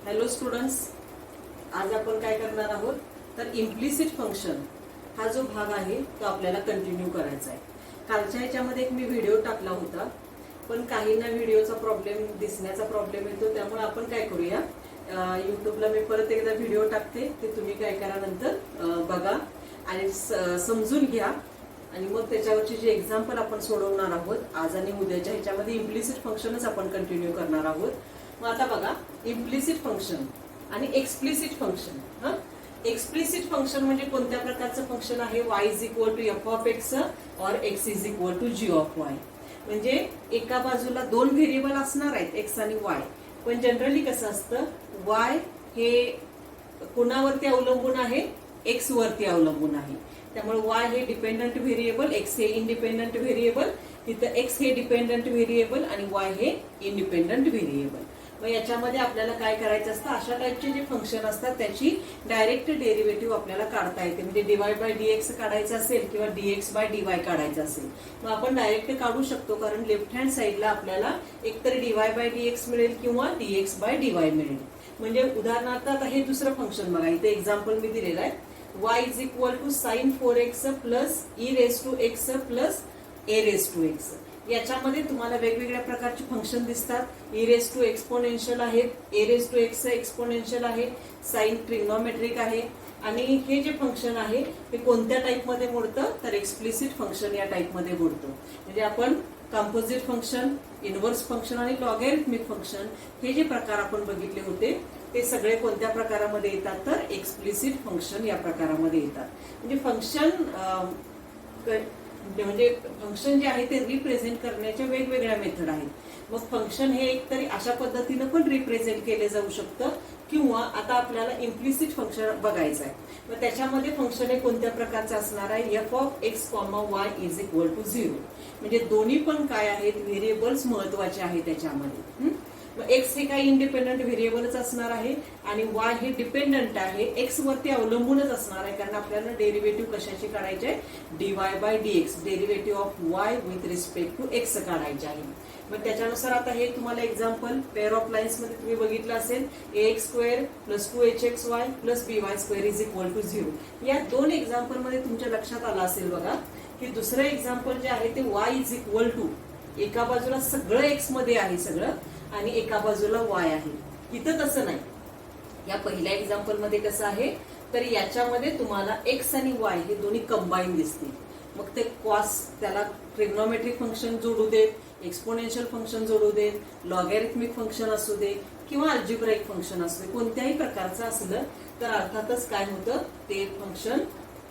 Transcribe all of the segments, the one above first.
Hello students, आज आपण काय करणार आहोत तर इम्प्लिसिट फंक्शन हा जो भाग आहे तो आपल्याला कंटिन्यू करायचा आहे. कालच्या ह्याच्यामध्ये एक मी व्हिडिओ टाकला होता, पण काहींना व्हिडिओचा प्रॉब्लेम दिसण्याचा प्रॉब्लेम येतो, त्यामुळे आपण काय करूया, युट्यूबला मी परत एकदा व्हिडिओ टाकते, ते तुम्ही काय करा नंतर बघा आणि समजून घ्या आणि मग त्याच्यावरची जे एक्झाम्पल आपण सोडवणार आहोत आज आणि उद्याच्या ह्याच्यामध्ये इम्प्लिसिट फंक्शनच आपण कंटिन्यू करणार आहोत. मग आता बघा, इम्प्लिसिट फंक्शन आणि एक्सप्लिसिट फंक्शन. एक्सप्लिसिट फंक्शन म्हणजे कोणत्या प्रकारचं फंक्शन आहे? y is equal to f of x और x is equal to g of y. म्हणजे एका बाजूला दोन व्हेरिएबल असणार आहेत एक्स आणि वाय, पण जनरली कसं असतं, वाय हे कोणावरती अवलंबून आहे? एक्स वरती अवलंबून आहे. त्यामुळे वाय हे डिपेंडंट व्हेरिएबल, एक्स हे इंडिपेंडंट व्हेरिएबल, तिथं एक्स हे डिपेंडंट व्हेरिएबल आणि वाय हे इंडिपेंडंट व्हेरिएबल. मग याच्यामध्ये आपल्याला काय करायचं असतं, अशा टाईपचे जे फंक्शन असतात त्याची डायरेक्ट डेरिव्हेटिव्ह आपल्याला काढता येते. म्हणजे डीवाय बाय डीएक्स काढायचं असेल किंवा डीएक्स बाय डीवाय काढायचं असेल, मग आपण डायरेक्ट काढू शकतो, कारण लेफ्ट हँड साईडला आपल्याला एकतर डीवाय बाय डीएक्स मिळेल किंवा डीएक्स बाय डीवाय मिळेल. म्हणजे उदाहरणार्थ आता हे दुसरं फंक्शन बघा, इथे एक्झाम्पल मी दिलेलं आहे, y is equal to sine 4x plus e raise to x plus a raise to x. याच्यामध्ये तुम्हाला वेगवेगळ्या प्रकारचे फंक्शन दिसतात. ई रेस टू एक्सपोनेन्शियल आहे, ए रेस टू एक्स एक्सपोनेन्शियल आहे, साइन ट्रिग्नोमेट्रिक आहे. आणि हे जे फंक्शन आहे ते कोणत्या टाईपमध्ये मोडतं तर एक्सप्लिसिट फंक्शन या टाईपमध्ये मोडतं. म्हणजे आपण कंपोजिट फंक्शन, इनव्हर्स फंक्शन आणि लॉगॅरिथमिक फंक्शन हे जे प्रकार आपण बघितले होते ते सगळे कोणत्या प्रकारामध्ये येतात तर एक्सप्लिसिट फंक्शन या प्रकारामध्ये येतात. म्हणजे फंक्शन जे आहे ते रिप्रेझेंट करण्याच्या वेगवेगळ्या मेथड आहेत. मग फंक्शन हे एकतरी अशा पद्धतीनं पण रिप्रेझेंट केले जाऊ शकतं, किंवा आता आपल्याला इम्प्लिसिट फंक्शन बघायचं आहे. मग त्याच्यामध्ये फंक्शन हे कोणत्या प्रकारचं असणार आहे? F of x comma y is equal to 0. म्हणजे दोन्ही पण काय आहेत, व्हेरिएबल्स महत्वाचे आहेत त्याच्यामध्ये. मग एक्स हे काही इंडिपेंडंट व्हेरिएबलच असणार आहे आणि वाय हे डिपेंडंट आहे, एक्स वरती अवलंबूनच असणार आहे, कारण आपल्याला डेरिव्हेटिव्ह कशाची काढायचे आहे? Dy by dx, derivative of y with respect to x काढायचे आहे. मग त्याच्यानुसार आता हे तुम्हाला एक्झाम्पल पेअर ऑफ लाईन्स मध्ये तुम्ही बघितलं असेल, ax square plus 2hxy plus by square is equal to 0. या दोन एक्झाम्पल मध्ये तुमच्या लक्षात आलं असेल बघा की दुसरं एक्झाम्पल जे आहे ते y इज इक्वल टू, एका बाजूला सगळं एक्स मध्ये आहे सगळं आणि एका बाजूला वाय आहे. इथं तसं नाही. या पहिल्या एक्झाम्पल मध्ये कसं आहे तर याच्यामध्ये तुम्हाला एक्स आणि वाय हे दोन्ही कंबाईन दिसतील. मग ते कॉस, त्याला ट्रिग्नोमेट्रिक फंक्शन जोडू देत, एक्सपोनेन्शियल फंक्शन जोडू देत, लॉगॅरिथमिक फंक्शन असू दे किंवा अल्जिब्राइक फंक्शन असू दे, कोणत्याही प्रकारचं असलं तर अर्थातच काय होतं, ते फंक्शन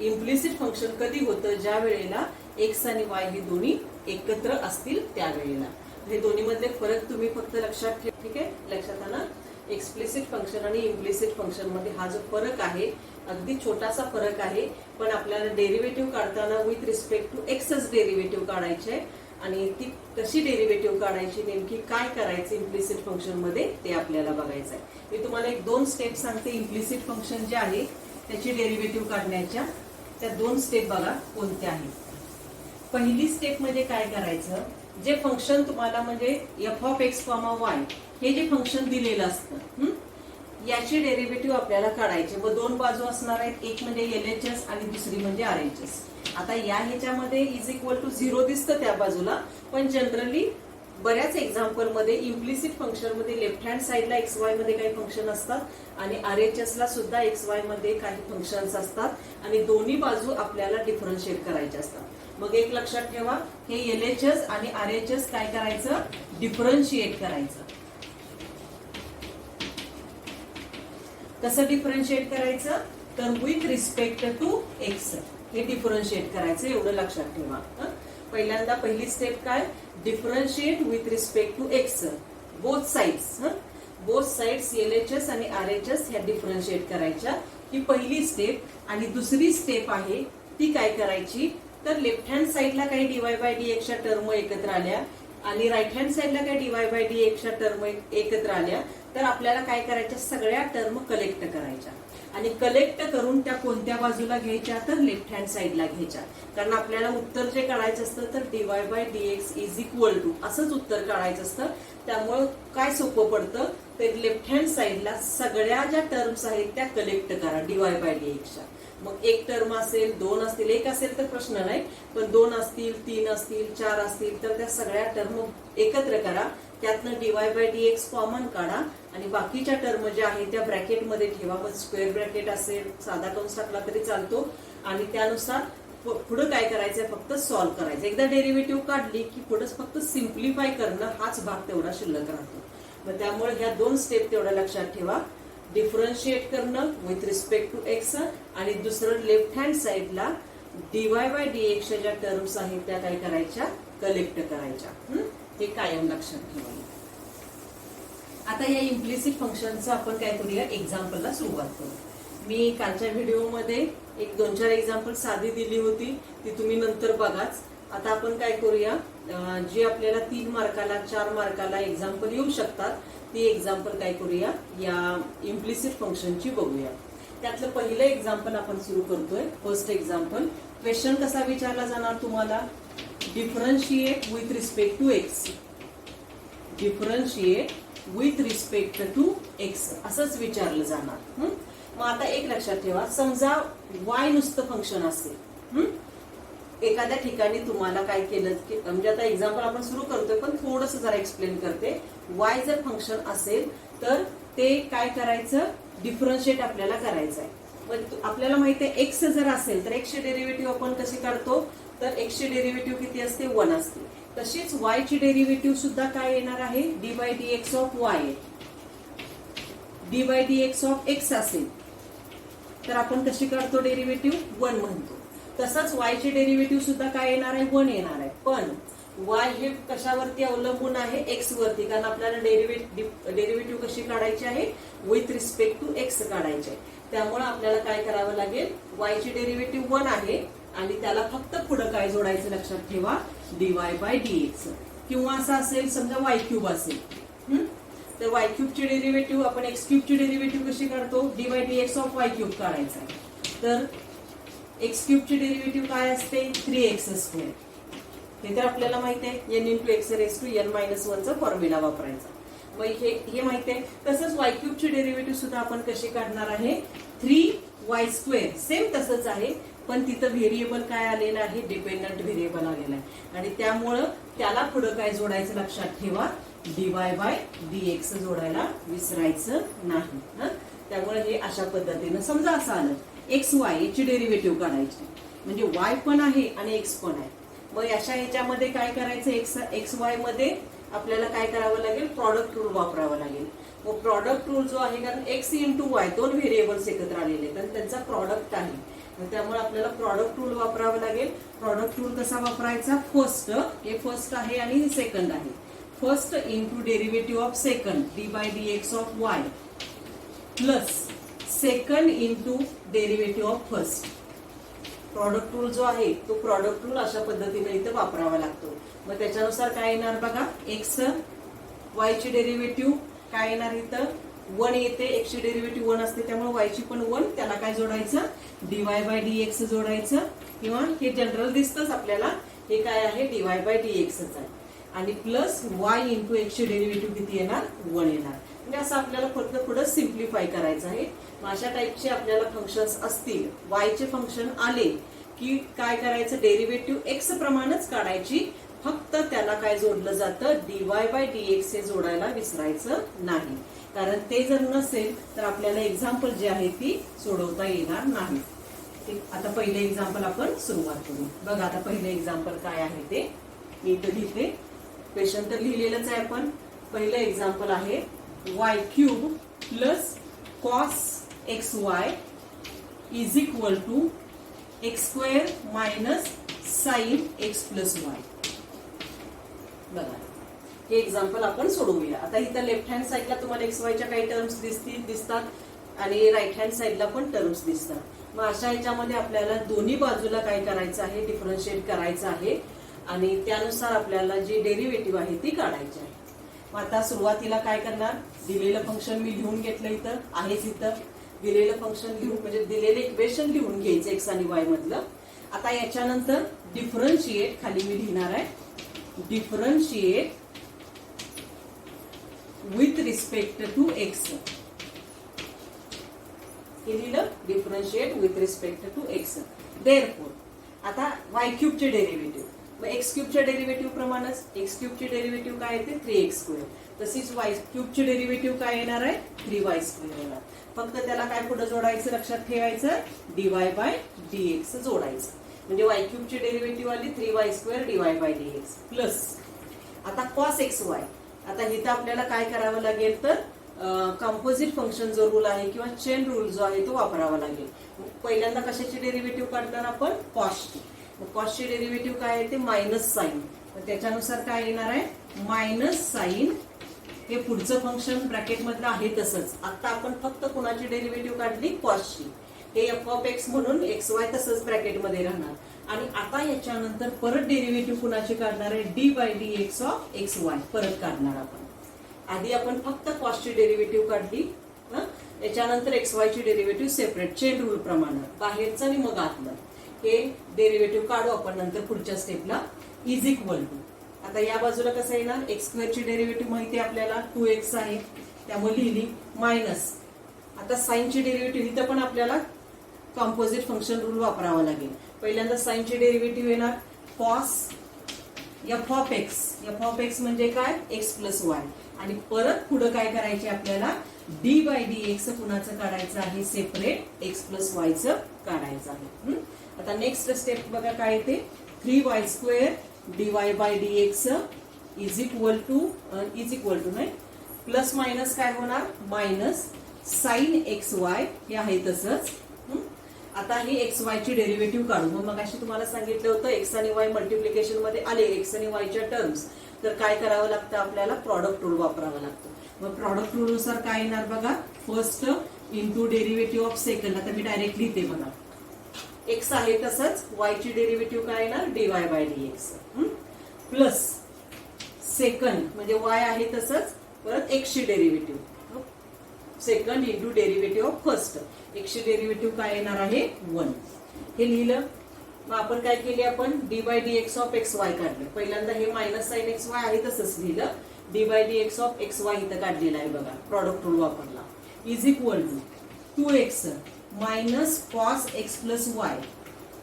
इम्प्लिसिट फंक्शन कधी होतं? ज्या वेळेला एक्स आणि वाय हे दोन्ही एकत्र असतील त्यावेळेला. हे दोन्ही मधले फरक तुम्ही फक्त लक्षात ठेवा. ठीक आहे, लक्षात आला? एक्सप्लिसिट फंक्शन आणि इम्प्लिसिट फंक्शन मध्ये हा जो फरक आहे, अगदी छोटासा फरक आहे, पण आपल्याला डेरिव्हेटिव्ह काढताना विथ रिस्पेक्ट टू एक्सच डेरिव्हेटिव्ह काढायचे आणि ती कशी डेरिव्हेटिव्ह काढायची, नेमकी काय करायचं इम्प्लिसिट फंक्शन मध्ये ते आपल्याला बघायचं आहे. मी तुम्हाला एक 2 स्टेप सांगते. इम्प्लिसिट फंक्शन जे आहे त्याची डेरिव्हेटिव्ह काढण्याच्या त्या 2 स्टेप बघा कोणत्या आहेत. पहिली स्टेप म्हणजे काय करायचं, जे फंक्शन तुम्हाला म्हणजे F of x comma Y हे जे फंक्शन दिलेलं असतं याची डेरिव्हेटिव्ह आपल्याला काढायचे. व 2 बाजू असणार आहेत, एक म्हणजे LHS आणि दुसरी म्हणजे RHS. आता या ह्याच्यामध्ये इज इक्वल टू 0 दिसतं त्या बाजूला, पण जनरली बऱ्याच एक्झाम्पल मध्ये इम्प्लिसिट फंक्शन मध्ये लेफ्ट हँड साईडला एक्स वाय मध्ये काही फंक्शन असतात आणि RHS ला सुद्धा एक्स वाय मध्ये काही फंक्शन्स असतात आणि दोन्ही बाजू आपल्याला डिफरन्शिएट करायचे असतात. मग एक लक्षात ठेवा, हे LHS आणि RHS काय करायचं? डिफरन्शिएट करायचं. कसं डिफरन्शिएट करायचं तर विथ रिस्पेक्ट टू एक्स हे डिफरन्शिएट करायचं, एवढं लक्षात ठेवा. पहिल्यांदा पहिली स्टेप काय? Differentiate with respect to x, both sides. Both sides LHS आणि RHS ह्या डिफरन्शिएट करायच्या, ही पहिली स्टेप. आणि दुसरी स्टेप आहे ती काय करायची तर लेफ्ट हँड साईडला काही डीवाय बाय डीएक्स च्या टर्म एकत्र आल्या आणि राईट हँड साईडला काही डीवाय बाय डीएक्स च्या टर्म एकत्र आल्या, तर आपल्याला काय करायच्या, सगळ्या टर्म कलेक्ट करायच्या आणि कलेक्ट करून त्या कोणत्या बाजूला घ्यायच्या, तर लेफ्ट हँड साईडला घ्यायच्या. कारण आपल्याला उत्तर जे काढायचं असतं तर dy/dx इज इक्वल टू असंच उत्तर काढायचं असतं. त्यामुळं काय सोपं पडतं, ते लेफ्ट हँड साईडला सगळ्या ज्या टर्म्स आहेत त्या कलेक्ट करा dy/dxच्या. मग एक टर्म असेल, दोन असतील, एक असेल तर प्रश्न नाही, पण दोन असतील, तीन असतील, चार असतील तर त्या सगळ्या टर्म एकत्र करा. त्यातनं dy/dx कॉमन काढा आणि बाकीच्या टर्म ज्या आहेत त्या ब्रॅकेटमध्ये ठेवा. मग स्क्वेअर ब्रॅकेट असेल, साधा कंस टाकला तरी चालतो आणि त्यानुसार पुढे काय करायचंय, फक्त सॉल्व्ह करायचं. एकदा डेरिव्हेटिव्ह काढली की पुढे फक्त सिम्प्लिफाय करणं हाच भाग तेवढा शिल्लक राहतो. मग त्यामुळे ह्या दोन स्टेप तेवढ्या लक्षात ठेवा. डिफरन्शिएट करणं विथ रिस्पेक्ट टू एक्स आणि दुसरं लेफ्ट हँड साईडला dy/dx ज्या टर्म्स आहेत त्या काय करायच्या, कलेक्ट करायच्या. हे कायम लक्षात ठेवा. आता या इम्प्लिसिट फंक्शनचं आपण काय करूया, एक्झाम्पलला सुरुवात करू. मी कालच्या व्हिडिओमध्ये एक 2-4 एक्झाम्पल साधी दिली होती, ती तुम्ही नंतर बघाच. आता आपण काय करूया, जी आपल्याला 3 मार्काला 4 मार्काला एक्झाम्पल येऊ शकतात ती एक्झाम्पल काय करूया, या इम्प्लिसिट फंक्शनची बघूया. त्यातलं पहिलं एक्झाम्पल आपण सुरू करतोय. फर्स्ट एक्झाम्पल, क्वेश्चन कसा विचारला जाणार तुम्हाला, differentiate with respect to x. Differentiate with respect to x असंच विचारलं जाणार. मग आता एक लक्षात ठेवा, समजा y नुसतं फंक्शन असेल, एखाद्या ठिकाणी तुम्हाला काय केलं की, म्हणजे आता एक्झाम्पल आपण सुरू करतोय पण थोडंसं जरा एक्सप्लेन करते. y जर फंक्शन असेल तर ते काय करायचं, डिफरन्शिएट आपल्याला करायचं आहे. मग आपल्याला माहिती आहे एक्स जर असेल तर एक्सची डेरिव्हेटिव्ह आपण कशी काढतो, तर एक्सची डेरिव्हेटिव्ह किती असते, 1 असते. तशीच y ची डेरिव्हेटिव्ह सुद्धा काय येणार आहे, dy/dx of y. dy/dx of x असेल तर आपण कशी काढतो डेरिव्हेटिव्ह, 1 म्हणतो. तसंच y ची डेरिव्हेटिव्ह सुद्धा काय येणार आहे, 1 येणार आहे. पण y हे कशावरती अवलंबून आहे, x वरती, कारण आपल्याला डेरिव्हेटिव्ह कशी काढायची आहे, विथ रिस्पेक्ट टू x काढायची आहे. त्यामुळे आपल्याला काय करावं लागेल, y ची डेरिव्हेटिव्ह 1 आहे आणि त्याला फक्त पुढे काय जोडायचं लक्षात ठेवा, dy/dx. किंवा असं असेल, समजा y³ असेल तर y³ ची डेरिव्हेटिव्ह आपण x³ ची डेरिव्हेटिव्ह कशी काढतो, dy/dx ऑफ y³ काढायचा आहे. तर x³ ची डेरिव्हेटिव्ह काय असते, 3x². हे तर आपल्याला माहिती आहे, n × x⁻⁻1 चा फॉर्म्युला वापरायचा. मग हे माहिती आहे. तसंच y³ ची डेरिव्हेटिव्ह सुद्धा आपण कशी काढणार आहे, 3y². सेम तसंच आहे, पण तिथं व्हेरिएबल काय आलेलं आहे, डिपेंडंट व्हेरिएबल आलेला आहे आणि त्यामुळं त्याला पुढे काय जोडायचं लक्षात ठेवा, dy/dx जोडायला विसरायचं नाही. त्यामुळे हे अशा पद्धतीनं समजा असं आलं, xy याची डेरिव्हेटिव्ह काढायची, म्हणजे y पण आहे आणि x पण आहे. मग अशा ह्याच्यामध्ये काय करायचं, xy मध्ये आपल्याला काय करावं लागेल, प्रॉडक्ट रूल वापरावं लागेल. मग प्रॉडक्ट रूल जो आहे, कारण x × y 2 व्हेरिएबल्स एकत्र आलेले आहेत आणि त्यांचा प्रॉडक्ट आहे, त्यामुळे आपल्याला प्रॉडक्ट रूल वापरावं लागेल. प्रॉडक्ट रूल कसा वापरायचा, फर्स्ट, हे फर्स्ट आहे आणि हे सेकंड आहे. First into derivative of second dy/dx of y plus second into derivative of first. Product rule जो आहे तो प्रॉडक्ट रूल अशा पद्धतीने इथं वापरावा लागतो. मग त्याच्यानुसार काय येणार बघा, एक्स y ची डेरिव्हेटिव्ह काय येणार, इथं 1 येते, x ची डेरिव्हेटिव्ह 1 असते त्यामुळे y ची पण 1, त्याला काय जोडायचं, dy/dx जोडायचं. किंवा हे जनरल दिसतंच आपल्याला, हे काय आहे, dy/dx आहे. आणि प्लस y × x ची डेरिव्हेटिव्ह किती येणार, 1 येणार. म्हणजे असं आपल्याला फक्त पुढे सिम्प्लिफाय करायचं आहे. अशा टाईपचे आपल्याला फंक्शन्स असतील, y चे फंक्शन आले की काय करायचं, डेरिव्हेटिव्ह x प्रमाणेच काढायची, फक्त त्याला काय जोडलं जातं, dy/dx हे जोडायला विसरायचं नाही. कारण ते जर नसेल तर आपल्याला एक्झाम्पल जे आहे ती सोडवता येणार नाही. आता पहिले एक्झाम्पल आपण सुरुवात करू. बघा आता पहिले एक्झाम्पल काय आहे ते मी इथं लिहिते. क्वेश्चन तर लिहिलेलंच आहे आपण. पहिलं एक्झाम्पल आहे y³ plus cos xy is equal to x² minus sin x plus y. बघा हे एक्झाम्पल आपण सोडवूया. आता इथं लेफ्ट हँड साईडला तुम्हाला xy च्या काही टर्म्स दिसतात आणि राईट हँड साईडला पण टर्म्स दिसतात. मग अशा ह्याच्यामध्ये आपल्याला दोन्ही बाजूला काय करायचं आहे, डिफरन्शिएट करायचं आहे आणि त्यानुसार आपल्याला जी डेरिव्हेटिव्ह आहे ती काढायची आहे. मग आता सुरुवातीला काय करणार, दिलेलं फंक्शन मी लिहून घेतलं, इथं आहेच, इथं दिलेलं फंक्शन लिहून म्हणजे दिलेलं इक्वेशन लिहून घ्यायचं एक्स आणि वाय मधलं. आता याच्यानंतर डिफरन्शिएट खाली मी लिहिणार आहे, differentiate with respect to x. हे लिहिलं, differentiate with respect to x. Therefore आता वाय क्यूबचे डेरिव्हेटिव्ह, मग एक्स क्यूबच्या डेरिव्हेटिव्ह प्रमाणेच एक्स क्यूबची डेरिव्हेटिव्ह काय येते 3x². तशीच वाय क्यूबची डेरिव्हेटिव्ह काय येणार आहे 3y² येणार. फक्त त्याला काय पुढे जोडायचं लक्षात ठेवायचं, dy/dx जोडायचं. म्हणजे वाय क्यूबची डेरिव्हेटिव्ह आली 3y² dy/dx प्लस आता cos xy. आता इथं आपल्याला काय करावं लागेल तर कंपोजिट फंक्शन जो रूल आहे किंवा चेन रूल जो आहे तो वापरावा लागेल. पहिल्यांदा कशाची डेरिव्हेटिव्ह काढणार आपण, कॉसची. कॉसची डेरिव्हेटिव्ह काय आहे ते मायनस साइन. त्याच्यानुसार काय येणार आहे मायनस साइन. हे पुढचं फंक्शन ब्रॅकेट मधलं आहे तसंच. आता आपण फक्त कोणाची डेरिव्हेटिव्ह काढली, कॉसची. हे f(x) म्हणून xy तसंच ब्रॅकेट मध्ये राहणार. आणि आता याच्यानंतर परत डेरिव्हेटिव्ह कुणाची काढणार आहे, dy/dx ऑफ xy परत काढणार आपण. आधी आपण फक्त कॉसची डेरिव्हेटिव्ह काढली, याच्यानंतर xy ची डेरिव्हेटिव्ह सेपरेट चेन रूल प्रमाणे बाहेरचं आणि मग आतलं हे डेरिव्हेटिव्ह काढू आपण नंतर पुढच्या स्टेपला. इज इक्वल टू आता या बाजूला कसं येणार, x² ची डेरिव्हेटिव्ह माहिती आहे आपल्याला 2x आहे त्यामुळे लिहिली मायनस. आता साइनची डेरिव्हेटिव्ह इथं पण आपल्याला कॉम्पोजिट फंक्शन रूल वापरावा लागेल. पहिल्यांदा साइनची डेरिव्हेटिव्ह येणार कॉस f(x) म्हणजे काय x+y. आणि परत पुढे काय करायचे आपल्याला dy/dx कुणाचं काढायचं आहे सेपरेट x+y चं काढायचं आहे. आता नेक्स्ट स्टेप बघा काय येते, 3y² dy/dx is equal to नाही प्लस मायनस काय होणार मायनस साइन xy हे आहे तसंच. आता ही xy ची डेरिव्हेटिव्ह काढू. मग अशी तुम्हाला सांगितलं होतं x आणि y मल्टिप्लिकेशन मध्ये आले x आणि y च्या टर्म्स तर काय करावं लागतं आपल्याला, प्रॉडक्ट रूल वापरावा लागतो. मग प्रॉडक्ट रूल नुसार काय येणार बघा, first into derivative of second. आता मी डायरेक्ट लिहिते बघा, x आहे तसंच y ची डेरिव्हेटिव्ह काय येणार dy/dx प्लस सेकंड म्हणजे y आहे तसंच परत x ची derivative second into derivative of first. x ची डेरिव्हेटिव्ह काय येणार आहे 1. हे लिहिलं. मग आपण काय केले, आपण dy/dx ऑफ xy काढले. पहिल्यांदा हे मायनस साइन xy आहे तसंच लिहिलं, dy/dx ऑफ xy इथं काढलेला आहे बघा, प्रॉडक्ट रूल वापरला. Is equal to 2x minus cos x+y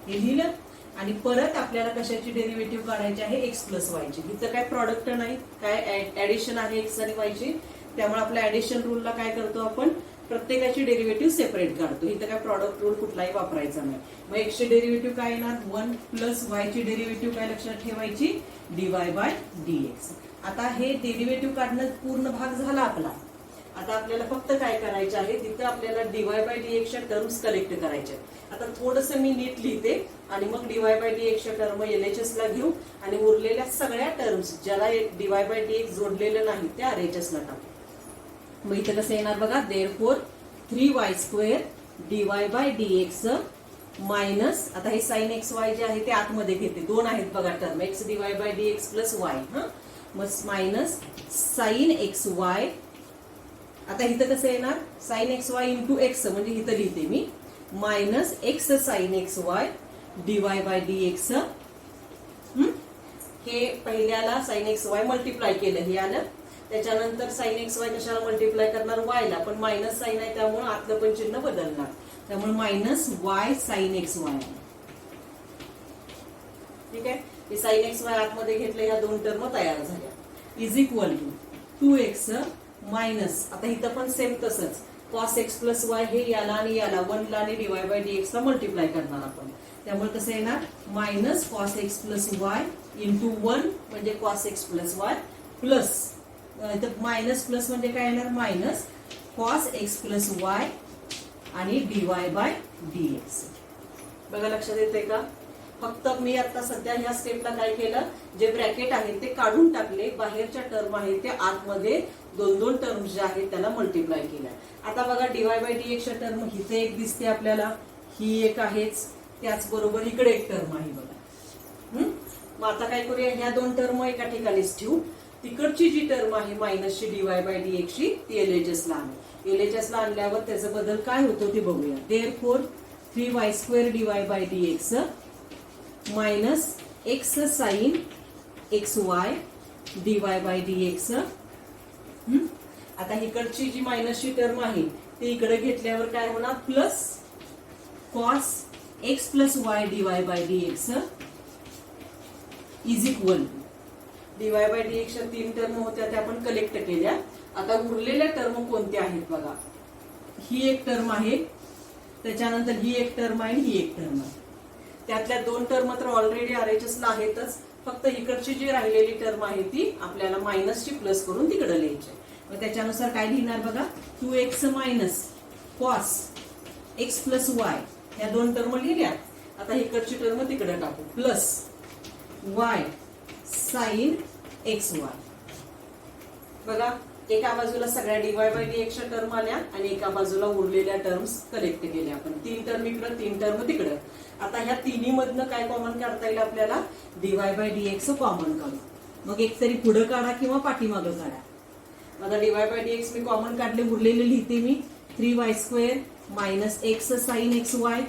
हे लिहिलं. आणि परत आपल्याला कशाची डेरिव्हेटिव्ह काढायची आहे x+y ची. इथं काय प्रॉडक्ट नाही, काय ऍडिशन आहे x आणि y ची. त्यामुळे आपल्या ऍडिशन रूलला काय करतो आपण, प्रत्येकाची डेरिव्हेटिव्ह सेपरेट काढतो. इथं काय प्रॉडक्ट रूल कुठलाही वापरायचा नाही. मग x ची डेरिव्हेटिव्ह काय येणार 1 प्लस y ची डेरिव्हेटिव्ह काय लक्षात ठेवायची dy/dx. आता हे डेरिव्हेटिव्ह काढणं पूर्ण भाग झाला आपला. आता आपल्याला फक्त काय करायचे आहे, तिथं आपल्याला dy/dx च्या टर्म्स कलेक्ट करायच्या. आता थोडंसं मी नीट लिहिते आणि मग dy/dx च्या टर्म LHS ला घेऊ आणि उरलेल्या सगळ्या टर्म्स ज्याला dy/dx जोडलेलं नाही त्या RHS ला टाकू. मग इथं कसं येणार बघा, देअरफॉर 3y² dy/dx मायनस आता हे साइन xy जे आहे ते आतमध्ये घेते, दोन आहेत बघा term x dy/dx plus y. मग मायनस साइन xy. आता इथं कसं येणार साइन xy इंटू x म्हणजे इथं लिहिते मी minus x sine xy dy/dx. हे पहिल्याला साइन xy मल्टिप्लाय केलं हे आलं. त्याच्यानंतर साइन xy कशाला मल्टिप्लाय करणार y ला, पण मायनस साइन आहे त्यामुळे आतलं पण चिन्ह बदलणार. त्यामुळे मायनस y साइन xy. ठीक आहे, हे साइन xy आतमध्ये घेतलं, ह्या दोन टर्म तयार झाल्या. Is equal to 2x minus आता इथं पण सेम तसंच cos x+y हे याला आणि याला 1 ला आणि dy/dx ला मल्टिप्लाय करणार आपण. त्यामुळे कसं येणार मायनस cos x+y इंटू 1 म्हणजे cos x+y plus minus plus म्हणजे काय येणार मायनस cos x+y आणि dy/dx. बघा लक्षात येते का. फक्त मी आता सध्या ह्या स्टेपला काय केलं, जे ब्रॅकेट आहे ते काढून टाकले, बाहेरच्या टर्म आहेत ते आतमध्ये दोन दोन टर्म जे आहेत त्याला मल्टिप्लाय केल्या. आता बघा dy/dx च्या टर्म इथे एक दिसते आपल्याला, ही एक आहेच, त्याचबरोबर इकडे एक टर्म आहे बघा. मग आता काय करूया, ह्या दोन टर्म एका ठिकाणीच ठेवू तिकडची जी टर्म आहे मायनसची डीवाय बाय डी एक्सची ती LHS ला आणू. LHS ला आणल्यावर त्याचा बदल काय होतो ते बघूया. Therefore 3y² dy bye d x minus x sine XY dy bye d x. आता इकडची जी मायनसची टर्म आहे ती इकडे घेतल्यावर काय होणार plus cos x plus y dy bye d x is equal to bye by एक्सच्या 3 टर्म होत्या त्या आपण कलेक्ट केल्या. आता उरलेल्या टर्म कोणत्या आहेत बघा. ही एक टर्म आहे, त्याच्यानंतर ही एक टर्म आहे, ही एक टर्म आहे. त्यातल्या 2 टर्म तर ऑलरेडी RHS ला आहेतच. फक्त इकडची जी राहिलेली टर्म आहे ती आपल्याला मायनसची प्लस करून तिकडे लिहायची. मग त्याच्यानुसार काय लिहिणार बघा. 2x minus cos x plus Y या 2 टर्म लिहिल्या. आता इकडची टर्म तिकडे टाकू प्लस वाय साइन XY. बघा एका बाजूला सगळ्या डीवाय बाय डी एक्सच्या टर्म आल्या आणि एका बाजूला उरलेल्या टर्म्स कलेक्ट केल्या आपण. 3 टर्म इकडं 3 टर्म तिकडं. आता ह्या तिन्ही मधनं काय कॉमन काढता येईल आपल्याला dy bye d x common काढू. मग एक तरी पुढे काढा किंवा पाठीमागं काढा. आता डीवाय बाय डी एक्स मी कॉमन काढले, उरलेले लिहिते मी 3y² minus x sine XY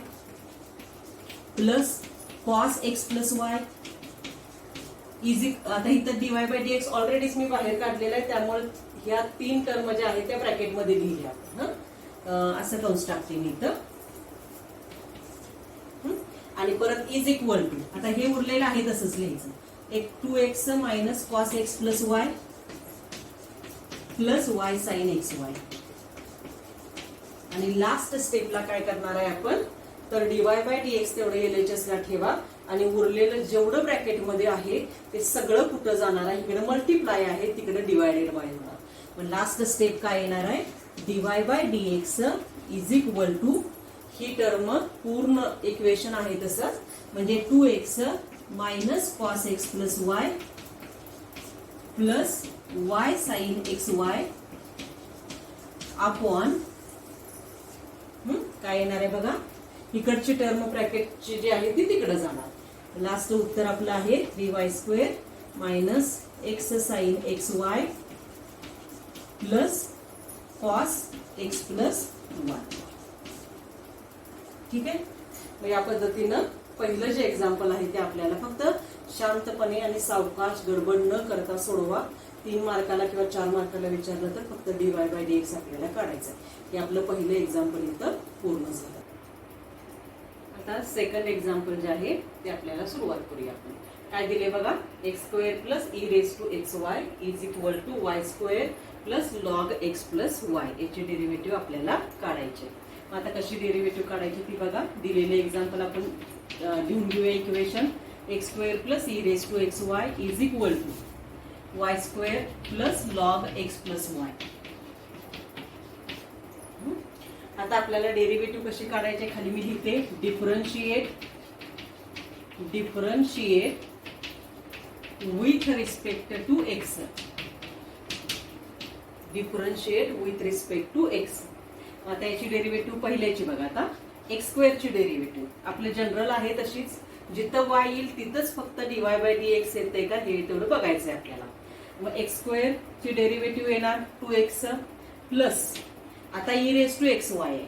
plus cos x plus y is. आता इथं डीवाय बाय डी एक्स ऑलरेडीच मी बाहेर काढलेला आहे त्यामुळे ह्या 3 टर्म ज्या आहेत त्या ब्रॅकेटमध्ये लिहिल्या. असं कंस टाकते मी इथं आणि परत इज इक्वल टू. आता हे उरलेलं आहे तसंच लिहायचं. एक 2x minus cos x plus y plus y sine XY. आणि लास्ट स्टेपला काय करणार आहे आपण तर डीवाय बाय डी एक्स तेवढं LHS ला ठेवा आणि उरलेलं जेवढं ब्रॅकेटमध्ये आहे ते सगळं कुठं जाणार आहे. इकडे मल्टिप्लाय आहे, तिकडे डिवायडेड बाय होणार. मग लास्ट स्टेप काय येणार आहे dy bye d x is equal to ही टर्म पूर्ण इक्वेशन आहे तसंच म्हणजे 2x minus cos x plus y plus y sine XY upon काय येणार आहे बघा. इकडची टर्म ब्रॅकेटची जी आहे ती तिकडे जाणार. लास्ट उत्तर आपलं आहे 3y² minus x sine XY plus cos x plus y. ठीक आहे. मग या पद्धतीनं पहिलं जे एक्झाम्पल आहे ते आपल्याला फक्त शांतपणे आणि सावकाश गडबड न करता सोडवा. 3 मार्काला किंवा 4 मार्काला विचारलं तर फक्त डीवाय बाय डी एक्स आपल्याला काढायचं आहे. हे आपलं पहिलं एक्झाम्पल इथं पूर्ण झालं. आता सेकंड एक्झाम्पल जे आहे ते आपल्याला सुरुवात करूया. आपण काय दिले बघा x² plus e raise to XY is equal to y² plus log x plus y याची डेरिव्हेटिव्ह आपल्याला काढायचे. आता कशी डेरिव्हेटिव्ह काढायची ती बघा. दिलेले एक्झाम्पल आपण लिहून घेऊया. Equation x² plus e raise to XY is equal to y² plus log x plus y. आता आपल्याला डेरिव्हेटिव्ह कशी काढायची खाली मी लिहिते differentiate with respect to x. Differentiate with respect to x. आता याची डेरिव्हेटिव्ह पहिल्याची बघा. आता x² ची डेरिव्हेटिव्ह आपलं जनरल आहे तशीच जिथं y येईल तिथंच फक्त डीवाय बाय डी एक्स येते का हे तेवढं बघायचं आहे आपल्याला. मग x² ची डेरिव्हेटिव्ह येणार 2x प्लस आता e रेज टू XY आहे.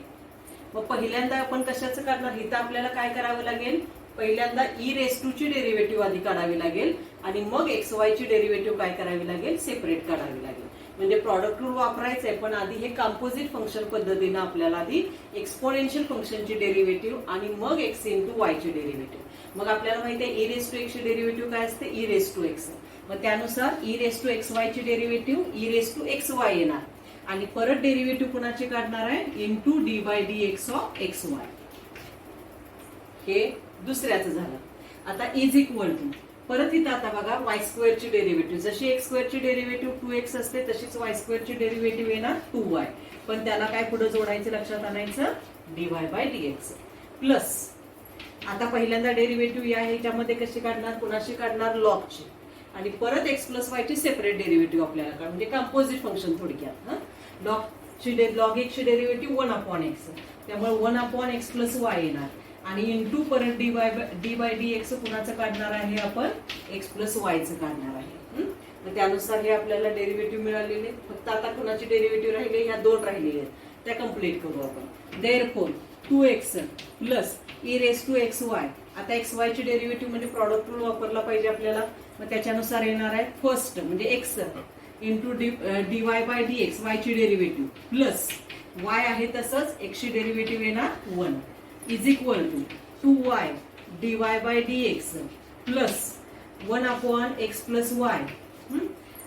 मग पहिल्यांदा आपण कशाचं काढणार इथं आपल्याला काय करावं लागेल पहिल्यांदा e रेज टू ची डेरिव्हेटिव्ह आधी काढावी लागेल आणि मग XY ची डेरिव्हेटिव्ह काय करावी लागेल सेपरेट काढावी लागेल. म्हणजे प्रॉडक्ट रूल वापरायचं आहे पण आधी हे कंपोजिट फंक्शन पद्धतीने आपल्याला आधी एक्सपोनेन्शियल फंक्शनची डेरिव्हेटिव्ह आणि मग x इंटू वाय ची डेरिव्हेटिव्ह. मग आपल्याला माहिती आहे e रेज टू x ची डेरिव्हेटिव्ह काय असते e रेज टू x. मग त्यानुसार e रेज टू XY ची derivative e raise to XY येणार आणि परत डेरिव्हेटिव्ह कुणाची काढणार आहे into d by d x of XY. हे दुसऱ्याचं झालं. आता इज इक्वल टू परत इथं आता बघा y² ची डेरिव्हेटिव्ह जशी x² ची डेरिव्हेटिव्ह 2x असते तशीच y² ची डेरिव्हेटिव्ह येणार 2y. पण त्याला काय पुढे जोडायचं लक्षात आणायचं dy बाय dx प्लस आता पहिल्यांदा डेरिव्हेटिव्ह या ह्याच्यामध्ये कशी काढणार कुणाशी काढणार लॉगची आणि परत x प्लस वाय ची सेपरेट डेरिव्हेटिव्ह आपल्याला काढ म्हणजे कंपोजिट फंक्शन थोडक्यात. लॉग x ची डेरिव्हेटिव्ह 1/x त्यामुळे 1/x प्लस वाय येणार आणि इंटू परत डी बाय डी एक्स कुणाचं काढणार आहे आपण x प्लस वायचं काढणार आहे. मग त्यानुसार हे आपल्याला डेरिव्हेटिव्ह मिळालेले. फक्त आता कोणाची डेरिव्हेटिव्ह राहिले, ह्या 2 राहिलेल्या आहेत, त्या कम्प्लीट करू आपण. Therefore 2x plus e raise to x y. आता एक्स वाय ची डेरिव्हेटिव्ह म्हणजे प्रॉडक्ट रूल वापरला पाहिजे आपल्याला. मग त्याच्यानुसार येणार आहे फर्स्ट म्हणजे x into dy by dx, y ची डेरिव्हेटिव्ह, प्लस वाय आहे तसंच एक्सची डेरिव्हेटिव्ह येणार 1 is equal to 2y dy by dx plus 1 upon x plus y.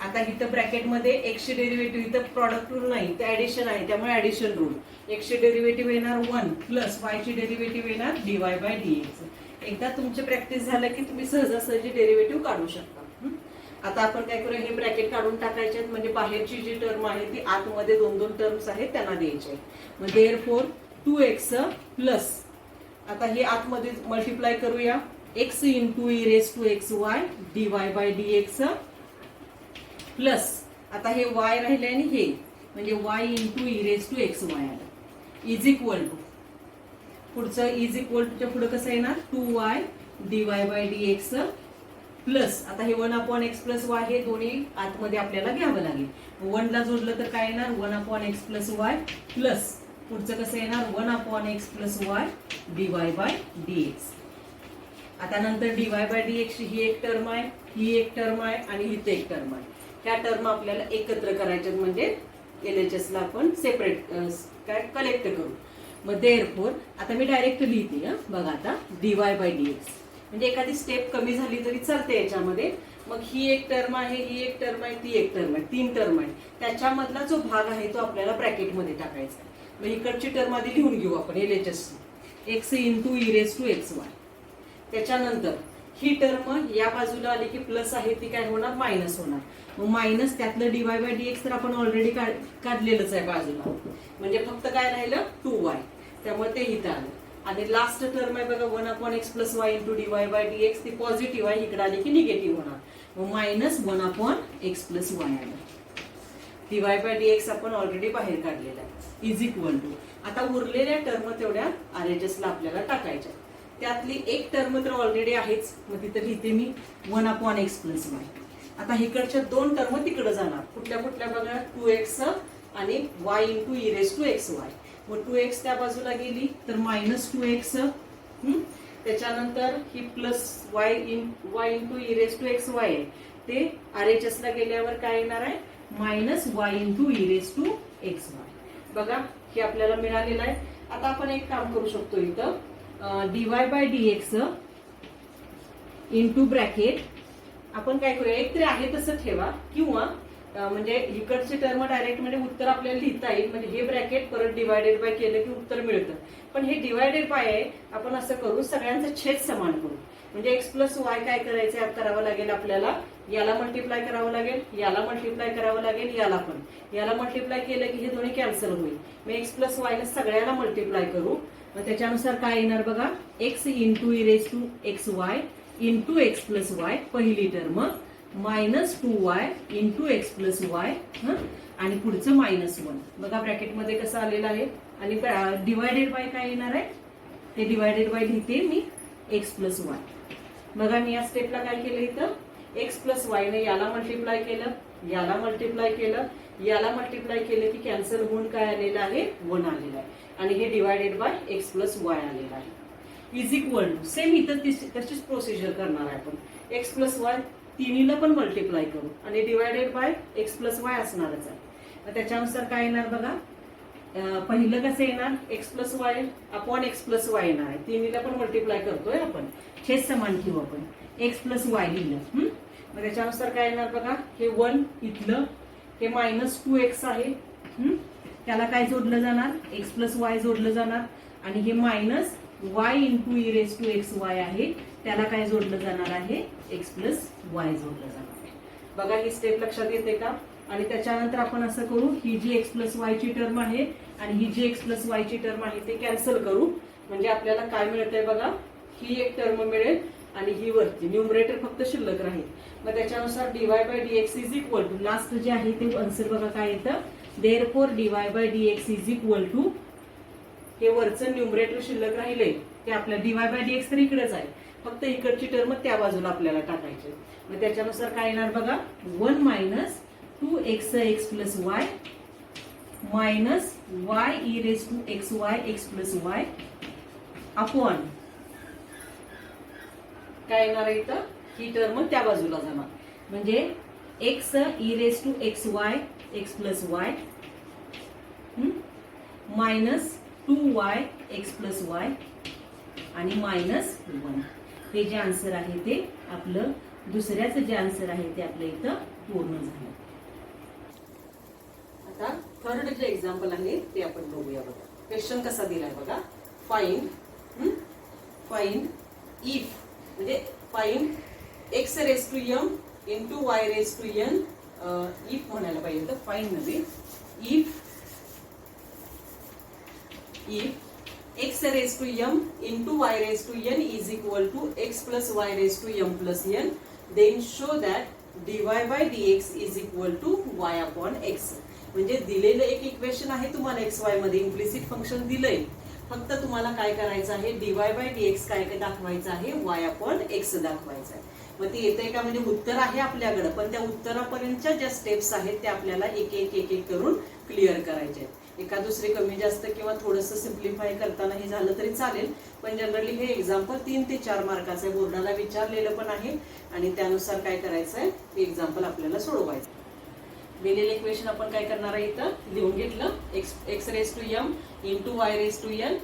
आता इथं ब्रॅकेटमध्ये एक्सची डेरिव्हेटिव्ह, इथं प्रॉडक्ट रूल नाही, ते ऍडिशन आहे, त्यामुळे ऍडिशन रूल. एक्सची डेरिव्हेटिव्ह येणार 1 प्लस वायची डेरिव्हेटिव्ह येणार dy बाय dx. एकदा तुमची प्रॅक्टिस झालं की तुम्ही सहजासहजी डेरिव्हेटिव्ह काढू शकता. आता आपण काय करूया, हे ब्रॅकेट काढून टाकायचे आहेत, म्हणजे बाहेरची जी टर्म आहे ती आतमध्ये 2 टर्म्स आहेत त्यांना द्यायचे. मग देअरफॉर 2x प्लस, आता हे आतमध्ये मल्टिप्लाय करूया, x into e raise to x y dy by dx plus, आता हे y राहिले आणि हे म्हणजे y into e raise to x y आलं इज इक्वल टू, पुढचं इज इक्वल टूच्या पुढे कसं येणार 2y dy by dx plus, आता हे 1 अपॉन एक्स प्लस वाय, हे दोन्ही आतमध्ये आपल्याला घ्यावं लागेल. 1 ला जोडलं तर काय येणार 1 upon x plus y plus पुढचं कसं येणार 1 upon x plus y dy by dx. आता नंतर dy बाय dx ही एक टर्म आहे, ही एक टर्म आहे आणि ही एक टर्म आहे. ह्या टर्म आपल्याला एकत्र करायच्या, म्हणजे LHS ला आपण सेपरेट काय कलेक्ट करू. मग देअरफॉर आता मी डायरेक्ट लिहिते, बघा आता dy बाय dx, म्हणजे एखादी स्टेप कमी झाली तरी चालते याच्यामध्ये. मग ही एक टर्म आहे, ही एक टर्म आहे, ती एक टर्म आहे, 3 टर्म आहे. त्याच्यामधला जो भाग आहे तो आपल्याला ब्रॅकेटमध्ये टाकायचा. मग इकडची टर्म आधी लिहून घेऊ आपण LHS, x into e raise to x y. त्याच्यानंतर ही टर्म या बाजूला आली की प्लस आहे, ती काय होणार मायनस होणार. मग मायनस त्यातलं dy बाय dx तर आपण ऑलरेडी काढलेलंच आहे बाजूला, म्हणजे फक्त काय राहिलं 2y, त्यामुळे ते इथं आलं. आणि लास्ट टर्म आहे बघा 1 upon x plus y into dy by dx, ती पॉझिटिव्ह आहे, इकडे आली की निगेटिव्ह होणार. मग minus 1 upon x plus y आलं. dy बाय dx आपण ऑलरेडी बाहेर काढलेला आहे इज इक्वल टू, आता उरलेल्या टर्म तेवढ्या RHS ला आपल्याला टाकायच्या. त्यातली एक टर्म तर ऑलरेडी आहेच, मग तिथं लिहिते मी 1 अपॉन एक्स प्लस वाय. आता इकडच्या 2 टर्म तिकडे जाणार, कुठल्या कुठल्या बघा 2x आणि y into e raise to x y. मग 2x त्या बाजूला गेली तर मायनस 2x, त्याच्यानंतर ही plus y into e raise to x y आहे, ते RHS ला गेल्यावर काय येणार आहे minus y into e raise to x y. बघा हे आपल्याला मिळालेलं आहे. आता आपण एक काम करू शकतो, इथं dy by dx into bracket आपण काय करूया, एक तरी आहे तसं ठेवा, किंवा म्हणजे इकडचे टर्म डायरेक्ट म्हणजे उत्तर आपल्याला लिहिता येईल. म्हणजे हे ब्रॅकेट परत डिवायडेड बाय केलं की उत्तर मिळतं. पण हे डिवायडेड बाय आहे, आपण असं करू सगळ्यांचा छेद समान करू. म्हणजे एक्स प्लस वाय काय करायचं करावं लागेल आपल्याला, याला मल्टिप्लाय करावं लागेल, याला मल्टिप्लाय करावं लागेल, याला पण. याला मल्टिप्लाय केलं की हे दोन्ही कॅन्सल होईल. मग एक्स प्लस वाय सगळ्याला मल्टिप्लाय करू. मग त्याच्यानुसार काय येणार बघा, x into e raise to x y into x plus y पहिली term, minus 2y into x plus y, आणि पुढचं मायनस 1. बघा ब्रॅकेटमध्ये कसं आलेलं आहे. आणि डिवायडेड बाय काय येणार आहे, ते डिवायडेड बाय लिहिते मी एक्स प्लस वाय. बघा मी या स्टेपला काय केलं, इथं एक्स प्लस वाय ने याला मल्टिप्लाय केलं, याला मल्टिप्लाय केलं, याला मल्टिप्लाय केलं की कॅन्सल होऊन काय आलेलं आहे 1 आलेलं आहे. आणि हे divided by x plus Y आलेलं आहे इज इक्वल टू, सेम इथं तशीच प्रोसिजर करणार आहे आपण. एक्स प्लस वाय तिन्हीला पण मल्टिप्लाय करू आणि divided by x plus Y असणारच आहे. त्याच्यानुसार काय येणार बघा, पहिलं कसं येणार x plus y upon x plus y येणार आहे. तिन्हीला पण मल्टिप्लाय करतोय आपण, छेद समान ठेवू आपण. एक्स प्लस वाय लिहिलं, मग त्याच्यानुसार काय येणार बघा, हे 1 इथलं, हे मायनस 2x आहे, त्याला काय जोडलं जाणार एक्स प्लस वाय जोडलं जाणार. आणि हे minus y into e raise to x y आहे, त्याला काय जोडलं जाणार आहे एक्स प्लस वाय जोडलं जाणार आहे. बघा ही स्टेप लक्षात येते का. आणि त्याच्यानंतर आपण असं करू, ही जी एक्स प्लस वाय ची टर्म आहे आणि ही जी एक्स प्लस वाय ची टर्म आहे ते कॅन्सल करू. म्हणजे आपल्याला काय मिळतंय बघा, ही एक टर्म मिळेल आणि ही वरती न्यूमरेटर फक्त शिल्लक राहील. मग त्याच्यानुसार dy by dx is equal to, last जे आहे ते आन्सर बघा काय येतं, therefore dy by dx is equal to, हे वरचं न्यूमरेटर शिल्लक राहिले ते आपल्या dy बाय dx तर इकडेच आहे, फक्त इकडची टर्म त्या बाजूला आपल्याला टाकायची. मग त्याच्यानुसार काय येणार बघा, 1 minus 2x plus y minus y e raise to x plus y upon काय येणार आहे इथं, ही टर्म त्या बाजूला जाणार. म्हणजे x e raise to x plus y minus 2y x plus y आणि मायनस 1. हे जे आन्सर आहे ते आपलं दुसऱ्याच जे आन्सर आहे ते आपलं इथं पूर्ण झालं. आता थर्ड जे एक्झाम्पल आहे ते आपण बघूया. बघा क्वेश्चन कसा दिलाय बघा, फाइंड इफ म्हणजे find x raise to m into y raise to n. If म्हणायला पाहिजे तर फाइंड मध्ये if x raised to m into y raised to n is equal to x plus y raised to m plus n, then show that dy by dx is equal to y upon x. म्हणजे दिलेलं एक equation आहे तुम्हाला xy मध्ये, implicit function दिलंय, फक्त तुम्हाला काय करायचं आहे, dy by dx काय दाखवायचं आहे, y upon x दाखवायचं आहे. मग ते येतंय का, म्हणजे उत्तर आहे आपल्याकडे, पण त्या उत्तरापर्यंतच्या ज्या स्टेप्स आहेत त्या आपल्याला एक एक करून क्लिअर करायचे आहेत. एका दुसरे कमी जास्त किंवा थोडंसं सिम्प्लिफाय करताना हे झालं तरी चालेल, पण जनरली हे एक्झाम्पल 3 ते 4 मार्काचे बोर्डाला विचारलेलं पण आहे आणि त्यानुसार काय करायचं आहे, ते एक्झाम्पल आपल्याला सोडवायचं. दिलेलं इक्वेशन आपण काय करणार आहे, इथं लिहून घेतलं, x raise to m into y raise to n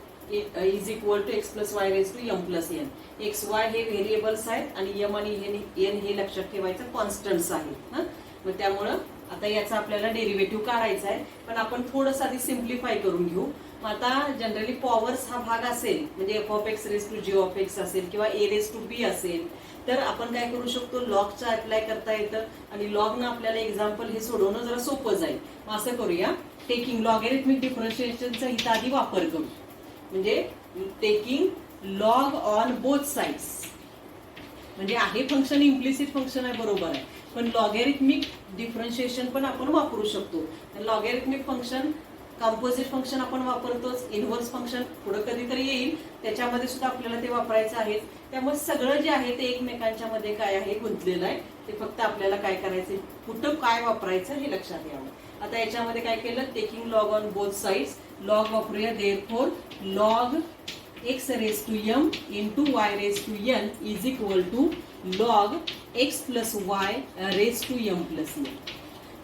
is equal to x plus y raise to m plus n. x y हे व्हेरिएबल्स आहेत आणि m आणि n हे लक्षात ठेवायचं कॉन्स्टंट्स आहेत. मग त्यामुळं आता याचा आपल्याला डेरिव्हेटिव्ह काढायचा आहे, पण आपण थोडंसं आधी सिम्प्लिफाय करून घेऊ. मग आता जनरली पॉवर्स हा भाग असेल, म्हणजे f of x raise to g of x असेल किंवा a रेस टू b असेल, तर आपण काय करू शकतो, लॉगचा अप्लाय करता येतं आणि लॉगनं आपल्याला एक्झाम्पल हे सोडवणं जरा सोपं जाईल. मग असं करूया, टेकिंग लॉगॅरिथमिक डिफरन्शिएशनचा इथं आधी वापर करू. म्हणजे taking log on both sides, म्हणजे आहे फंक्शन इम्प्लिसिट फंक्शन आहे बरोबर आहे, पण लॉगॅरिथमिक डिफरन्शिएशन पण आपण वापरू शकतो. लॉगॅरिथमिक फंक्शन, कंपोजिट फंक्शन आपण वापरतोच, इनव्हर्स फंक्शन पुढे कधीतरी येईल, त्याच्यामध्ये सुद्धा आपल्याला ते वापरायचं आहे. त्यामुळे सगळं जे आहे ते एकमेकांच्या मध्ये काय आहे, गुंतलेलं आहे. ते फक्त आपल्याला काय करायचं, कुठं काय वापरायचं हे लक्षात यावं. आता याच्यामध्ये काय केलं, taking log on both sides, log वापरूया. Therefore log x raise to m into y raise to n is equal to log x plus y raise to m plus n.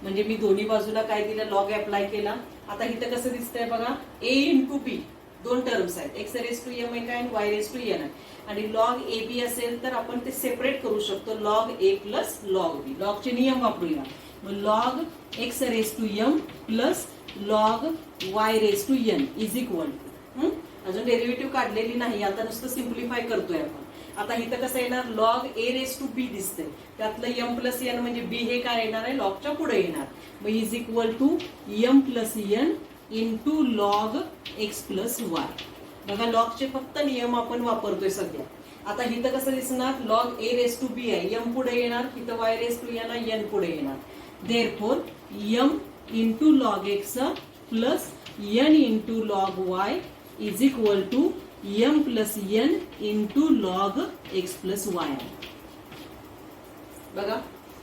म्हणजे मी दोन्ही बाजूला काय दिलं, लॉग अप्लाय केला. आता इथं कसं दिसतंय बघा, a इंटू b दोन टर्म्स आहेत, x रेस टू m आहे आणि y रेस टू n आहे. आणि लॉग ए बी असेल तर आपण ते सेपरेट करू शकतो, log a plus log b. लॉगचे नियम वापरूया. मग log x raise to m plus log y raise to n is equal to, अजून डेरिव्हेटिव्ह काढलेली नाही, आता नुसतं सिम्प्लिफाय करतोय आपण. आता इथं कसं येणार, लॉग ए रेस टू बी दिसतंय, त्यातलं m प्लस n म्हणजे b हे काय येणार आहे, लॉगच्या पुढे येणार. मग is equal to m plus n into log x plus y. बघा लॉगचे फक्त नियम आपण वापरतोय सध्या. आता इथं कसं दिसणार, log a raise to b आहे, m पुढे येणार, इथं y रेस टू n आहे, n पुढे येणार. Therefore m into log x plus n into log y is equal to m plus n into log x plus y. बघा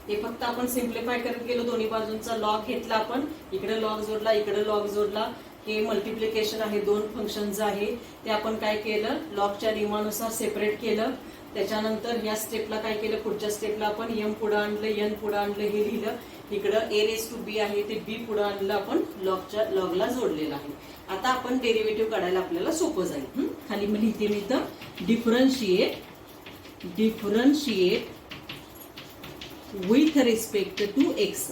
हे फक्त आपण सिम्प्लिफाय करत गेलो, दोन्ही बाजूंचा लॉग घेतला आपण, इकडे लॉग जोडला, इकडे लॉग जोडला. हे मल्टिप्लिकेशन आहे, दोन फंक्शन्स आहे, ते आपण काय केलं, लॉगच्या नियमानुसार सेपरेट केलं. त्याच्यानंतर या स्टेपला काय केलं, पुढच्या स्टेपला आपण m पुढे आणलं, n पुढे आणलं, हे लिहिलं. इकडं a रेस टू b आहे ते b पुढे आणलं, आपण लॉगला जोडलेलं आहे. आता आपण डेरिव्हेटिव्ह काढायला आपल्याला सोपं जाईल. खाली मी लिहिते, मी तर differentiate with respect to x.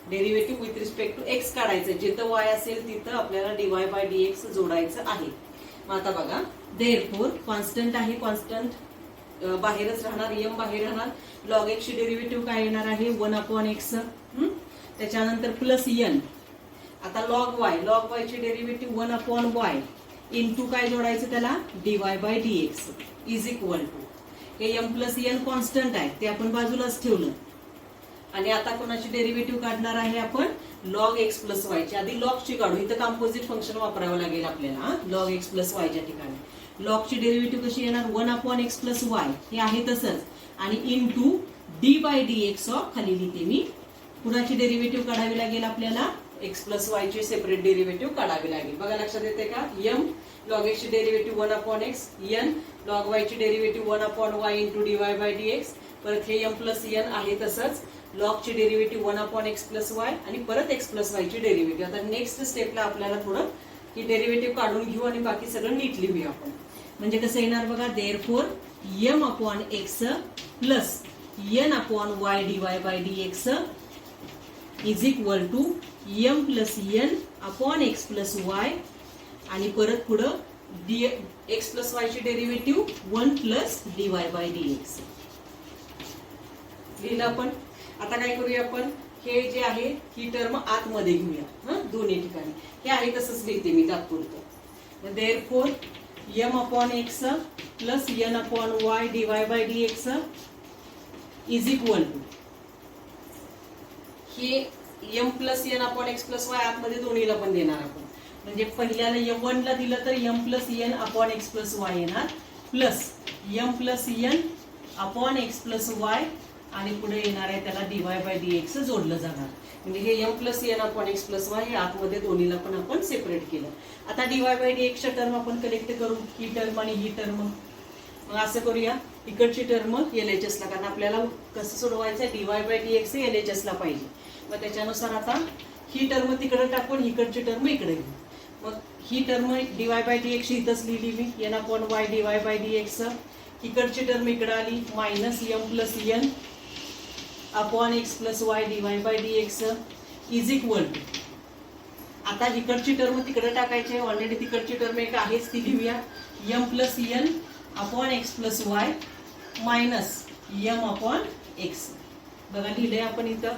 Derivative with respect to x काढायचं, जिथं y असेल तिथं आपल्याला dy बाय dx जोडायचं आहे. मग आता बघा, देअरफॉर कॉन्स्टंट आहे, कॉन्स्टंट बाहेरच राहणार, m बाहेर राहणार. लॉग x ची डेरिव्हेटिव्ह काय येणार आहे, 1 अपॉन x. त्याच्यानंतर प्लस n. आता लॉग y ची डेरिव्हेटिव्ह 1 अपॉन y इंटू काय जोडायचं त्याला, dy by dx is equal to, हे m प्लस n कॉन्स्टंट आहे ते आपण बाजूलाच ठेवलं. आणि आता कोणाची डेरिव्हेटिव्ह काढणार आहे आपण लॉग एक्स प्लस वायची. आधी लॉगची काढू. इथं कंपोजिट फंक्शन वापरावं लागेल आपल्याला लॉग एक्स प्लस वायच्या ठिकाणी. लॉगची डेरिव्हेटिव्ह कशी येणार 1/x प्लस वाय हे आहे तसंच आणि into d by d x of खाली लिहिते मी. कुणाची डेरिव्हेटिव्ह काढावी लागेल आपल्याला एक्स प्लस वायची सेपरेट डेरिव्हेटिव्ह काढावी लागेल. बघा लक्षात येते का m लॉग एक्स ची derivative 1/x n log y ची derivative 1/y into d y by d x. परत हे m प्लस n आहे तसंच लॉग ची डेरिव्हेटिव्ह 1/x प्लस वाय आणि परत एक्स प्लस वाय ची डेरिव्हेटिव्ह. आता नेक्स्ट स्टेपला आपल्याला थोडं ही डेरिव्हेटिव्ह काढून घेऊ आणि बाकी सगळं नीट लिहूया आपण. म्हणजे कसं येणार बघा therefore m/x plus n/y dy by dx is equal to m plus n/x plus y आणि परत पुढं x प्लस y ची derivative 1 plus dy by dx लिहिलं आपण. आता काय करूया आपण हे जे आहे ही टर्म आतमध्ये घेऊया दोन्ही ठिकाणी. हे आहे तसंच लिहिते मी तात्पुरतं. Therefore m/x plus n/y dy by dx is equal to हे m plus n/x plus y आतमध्ये दोन्हीला पण देणार आपण. म्हणजे पहिल्याला m1 ला दिलं तर m plus n/x plus y येणार plus m plus n/x plus y आणि पुढे येणार आहे त्याला dy बाय dx जोडलं जाणार. म्हणजे हे m plus n/x plus Y हे आतमध्ये दोन्हीला पण आपण सेपरेट केलं. आता dy बाय dx च्या टर्म आपण कलेक्ट करू. ही टर्म आणि ही टर्म. मग असं करूया इकडची टर्म LHS ला कारण आपल्याला कसं सोडवायचं dy बाय dx हे LHS ला पाहिजे. मग त्याच्यानुसार आता ही टर्म तिकडे टाकून इकडची टर्म इकडे घेऊ. मग ही टर्म dy बाय dx इथंच लिहिली मी n/y dy बाय dx. इकडची टर्म इकडे आली minus m plus n/x plus y dy by dx is equal to. आता इकडची टर्म तिकडे टाकायची आहे. ऑलरेडी तिकडची टर्म एक आहेच ती लिहूया m plus n/x plus y minus m/x. बघा लिहिलंय आपण इथं.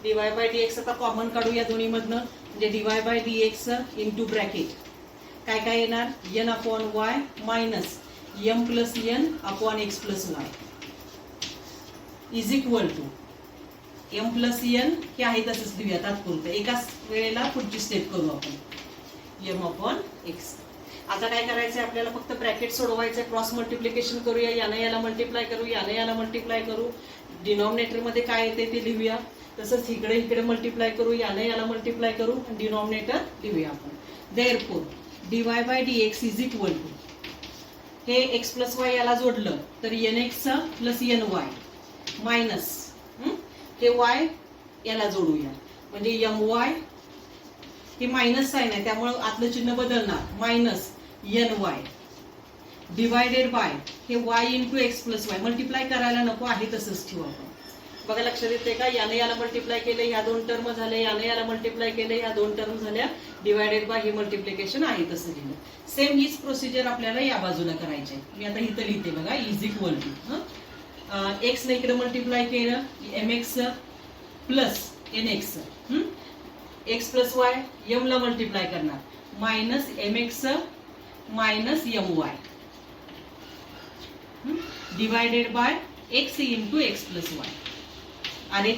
dy बाय dx आता कॉमन काढूया दोन्ही मधनं. म्हणजे dy by dx into bracket काय काय येणार n/y minus m plus n/x plus y is equal to m plus n हे आहे तसंच लिहूया तात्पुरतं. एकाच वेळेला पुढची स्टेप करू आपण m/x. आता काय करायचंय आपल्याला फक्त ब्रॅकेट सोडवायचंय. क्रॉस मल्टिप्लिकेशन करूया. यानं याला मल्टिप्लाय करू यानं याला मल्टिप्लाय करू. डिनॉमिनेटर मध्ये काय येते ते लिहूया. तसंच इकडे इकडे मल्टिप्लाय करू यानं याला मल्टिप्लाय करू आणि डिनॉमिनेटर लिहूया आपण. Therefore dy by dx is equal to हे x प्लस y याला जोडलं तर nx प्लस ny मायनस हे y याला जोडूया म्हणजे my हे मायनस साइन आहे त्यामुळे आतलं चिन्ह बदलणार मायनस ny डिवायडेड बाय हे y into x plus Y. Multiply करायला नको आहे तसंच ठेवू आपण. बघा लक्षात येते का याने याला मल्टिप्लाय केले ह्या दोन टर्म झाले याने याला मल्टिप्लाय केले ह्या दोन टर्म झाल्या डिवायडेड बाय हे मल्टिप्लिकेशन आहे तसं लिहिलं. सेम हीच प्रोसिजर आपल्याला या बाजूला करायची आहे. मी आता इथं लिहिते बघा इज इक्वल टू एक्स ने इकडे मल्टिप्लाय केलं mx plus nx x plus Y m ला मल्टिप्लाय करणार minus mx minus my divided by x into x plus Y. RHS